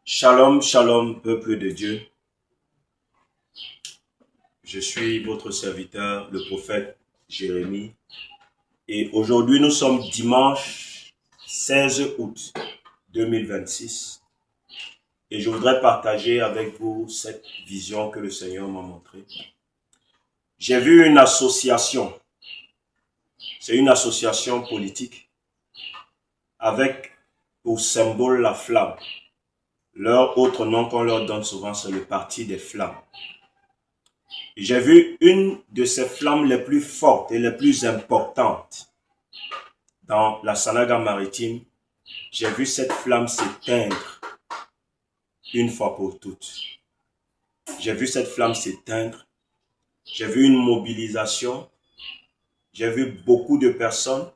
Shalom, shalom, peuple de Dieu. Je suis votre serviteur, le prophète Jérémie. Et aujourd'hui, nous sommes dimanche 16 août 2026. Et je voudrais partager avec vous cette vision que le Seigneur m'a montrée. J'ai vu une association. C'est une association politique avec pour symbole la flamme. Leur autre nom qu'on leur donne souvent, c'est le parti des flammes. J'ai vu une de ces flammes les plus fortes et les plus importantes dans la Sanaga maritime. J'ai vu cette flamme s'éteindre une fois pour toutes. J'ai vu cette flamme s'éteindre. J'ai vu une mobilisation. J'ai vu beaucoup de personnes.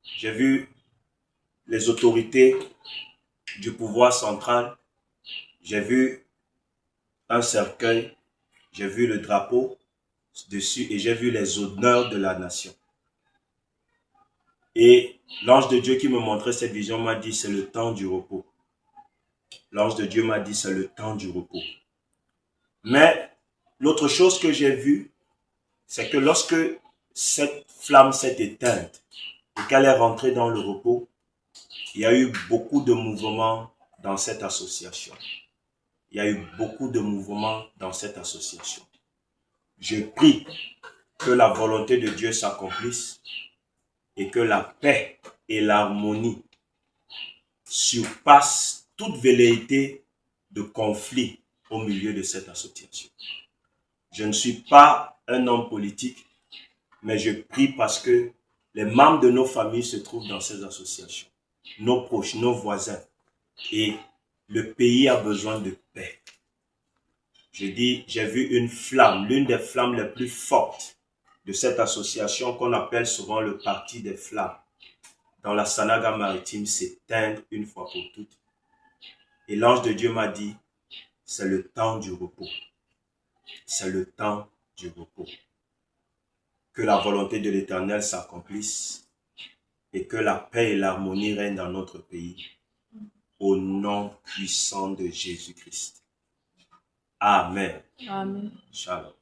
J'ai vu les autorités du pouvoir central. J'ai vu un cercueil. J'ai vu le drapeau dessus et j'ai vu les honneurs de la nation. Et l'ange de Dieu qui me montrait cette vision m'a dit c'est le temps du repos. L'ange de Dieu m'a dit c'est le temps du repos. Mais l'autre chose que j'ai vue, c'est que lorsque cette flamme s'est éteinte et qu'elle est rentrée dans le repos, il y a eu beaucoup de mouvements dans cette association. Il y a eu beaucoup de mouvements dans cette association. Je prie que la volonté de Dieu s'accomplisse et que la paix et l'harmonie surpassent toute velléité de conflit au milieu de cette association. Je ne suis pas un homme politique, mais je prie parce que les membres de nos familles se trouvent dans ces associations, nos proches, nos voisins, et le pays a besoin de paix. Je dis, j'ai vu une flamme, l'une des flammes les plus fortes de cette association qu'on appelle souvent le parti des flammes, dans la Sanaga maritime s'éteindre une fois pour toutes. Et l'ange de Dieu m'a dit, c'est le temps du repos. C'est le temps du repos. Que la volonté de l'Éternel s'accomplisse et que la paix et l'harmonie règnent dans notre pays. Au nom puissant de Jésus-Christ. Amen. Amen. Shalom.